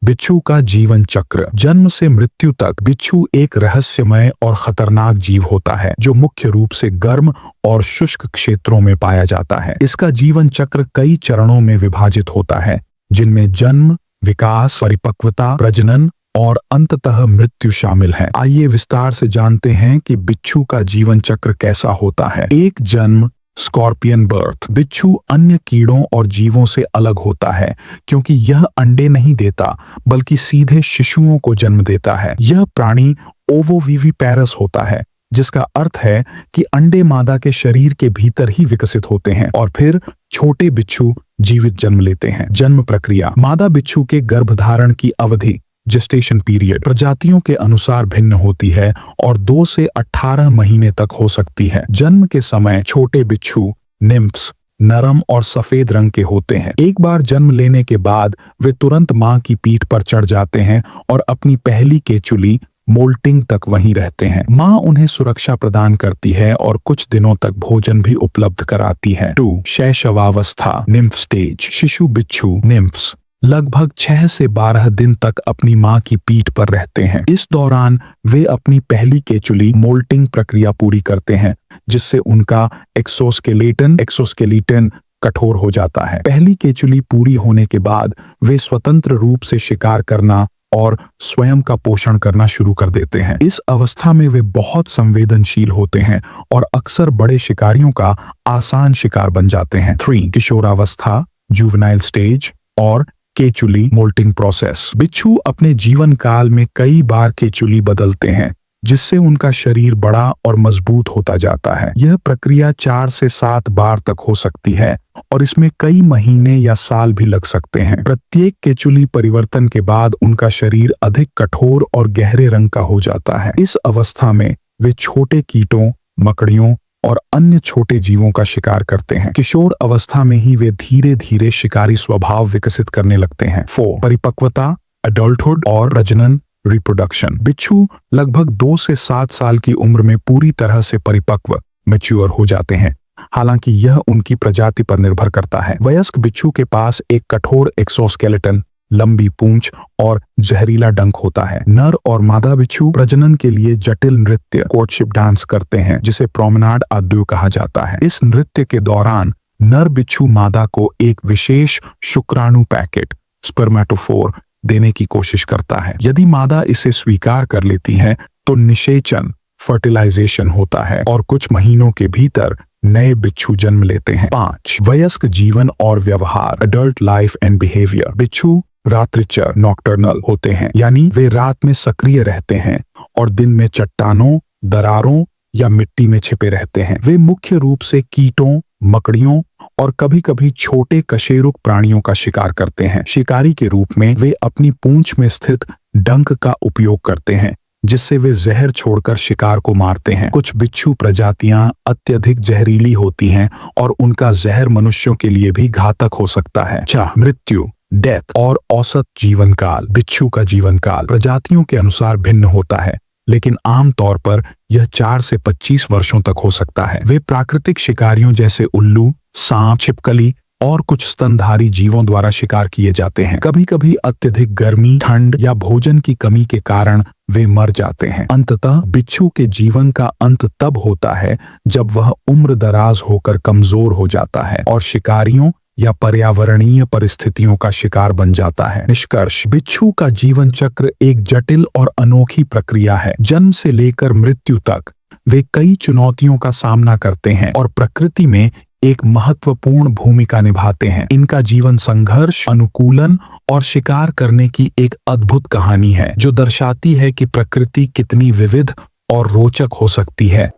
बिच्छू का जीवन चक्र। जन्म से मृत्यु तक बिच्छू एक रहस्यमय और खतरनाक जीव होता है जो मुख्य रूप से गर्म और शुष्क क्षेत्रों में पाया जाता है। इसका जीवन चक्र कई चरणों में विभाजित होता है, जिनमें जन्म, विकास, परिपक्वता, प्रजनन और अंततः मृत्यु शामिल है। आइए विस्तार से जानते हैं कि बिच्छू का जीवन चक्र कैसा होता है। एक, जन्म, स्कॉर्पियन बर्थ। बिच्छू अन्य कीड़ों और जीवों से अलग होता है क्योंकि यह अंडे नहीं देता बल्कि सीधे शिशुओं को जन्म देता है। यह प्राणी ओवोविविपेरस होता है, जिसका अर्थ है कि अंडे मादा के शरीर के भीतर ही विकसित होते हैं और फिर छोटे बिच्छू जीवित जन्म लेते हैं। जन्म प्रक्रिया। मादा बिच्छू के गर्भधारण की अवधि, जेस्टेशन पीरियड, प्रजातियों के अनुसार भिन्न होती है और 2 से 18 महीने तक हो सकती है। जन्म के समय छोटे बिच्छू निम्फ्स नरम और सफेद रंग के होते हैं। एक बार जन्म लेने के बाद वे तुरंत मां की पीठ पर चढ़ जाते हैं और अपनी पहली केचुली मोल्टिंग तक वहीं रहते हैं। मां उन्हें सुरक्षा प्रदान करती है और कुछ दिनों तक भोजन भी उपलब्ध कराती है। 2. शैशवावस्था, निम्फ स्टेज। शिशु बिच्छू निम्फ्स लगभग 6 से 12 दिन तक अपनी मां की पीठ पर रहते हैं। इस दौरान वे अपनी पहली केचुली मोल्टिंग प्रक्रिया पूरी करते हैं, जिससे उनका एक्सोस्केलेटन कठोर हो जाता है। पहली केचुली पूरी होने के बाद वे स्वतंत्र रूप से शिकार करना और स्वयं का पोषण करना शुरू कर देते हैं। इस अवस्था में वे बहुत संवेदनशील होते हैं और अक्सर बड़े शिकारियों का आसान शिकार बन जाते हैं। 3. किशोरावस्था, जुवेनाइल स्टेज और केचुली मोल्टिंग प्रोसेस। बिच्छू अपने जीवन काल में कई बार केचुली बदलते हैं, जिससे उनका शरीर बड़ा और मजबूत होता जाता है। यह प्रक्रिया 4 से 7 बार तक हो सकती है और इसमें कई महीने या साल भी लग सकते हैं। प्रत्येक केचुली परिवर्तन के बाद उनका शरीर अधिक कठोर और गहरे रंग का हो जाता है। इस अवस्था में वे छोटे कीटों, मकड़ियों और अन्य छोटे जीवों का शिकार करते हैं। किशोर अवस्था में ही वे धीरे धीरे शिकारी स्वभाव विकसित करने लगते हैं। 4. परिपक्वता, अडल्टहुड और प्रजनन, रिप्रोडक्शन। बिच्छू लगभग 2 से 7 साल की उम्र में पूरी तरह से परिपक्व, मैच्योर हो जाते हैं। हालांकि यह उनकी प्रजाति पर निर्भर करता है। वयस्क बिच्छू के पास एक कठोर एक्सोस्केलेटन, लंबी पूंछ और जहरीला डंक होता है। नर और मादा बिच्छू प्रजनन के लिए जटिल नृत्य, कोर्टशिप डांस करते हैं, जिसे प्रोमेनाड आद्य कहा जाता है। इस नृत्य के दौरान नर बिच्छू मादा को एक विशेष शुक्राणु पैकेट, स्पर्मेटोफोर, देने की कोशिश करता है। यदि मादा इसे स्वीकार कर लेती है तो निषेचन, फर्टिलाइजेशन होता है और कुछ महीनों के भीतर नए बिच्छू जन्म लेते हैं। 5. वयस्क जीवन और व्यवहार, अडल्ट लाइफ एंड बिहेवियर। बिच्छू रात्रिचर, नॉक्टर्नल होते हैं, यानी वे रात में सक्रिय रहते हैं और दिन में चट्टानों, दरारों या मिट्टी में छिपे रहते हैं। वे मुख्य रूप से कीटों, मकड़ियों और कभी-कभी छोटे कशेरुक प्राणियों का शिकार करते हैं। शिकारी के रूप में वे अपनी पूंछ में स्थित डंक का उपयोग करते हैं, जिससे वे जहर छोड़कर शिकार को मारते हैं। कुछ बिच्छू प्रजातियां अत्यधिक जहरीली होती हैं और उनका जहर मनुष्यों के लिए भी घातक हो सकता है। 4. मृत्यु, डेथ और औसत जीवन काल। बिच्छू का जीवन काल प्रजातियों के अनुसार भिन्न होता है, लेकिन आमतौर पर यह 4 से 25 वर्षों तक हो सकता है। वे प्राकृतिक शिकारियों जैसे उल्लू, सांप, छिपकली और कुछ स्तनधारी जीवों द्वारा शिकार किए जाते हैं। कभी-कभी अत्यधिक गर्मी, ठंड या भोजन की कमी के कारण वे मर जाते हैं। अंततः बिच्छू के जीवन का अंत तब होता है जब वह उम्र दराज होकर कमजोर हो जाता है और शिकारियों या पर्यावरणीय परिस्थितियों का शिकार बन जाता है। निष्कर्ष, बिच्छू का जीवन चक्र एक जटिल और अनोखी प्रक्रिया है। जन्म से लेकर मृत्यु तक वे कई चुनौतियों का सामना करते हैं और प्रकृति में एक महत्वपूर्ण भूमिका निभाते हैं। इनका जीवन संघर्ष, अनुकूलन और शिकार करने की एक अद्भुत कहानी है, जो दर्शाती है कि प्रकृति कितनी विविध और रोचक हो सकती है।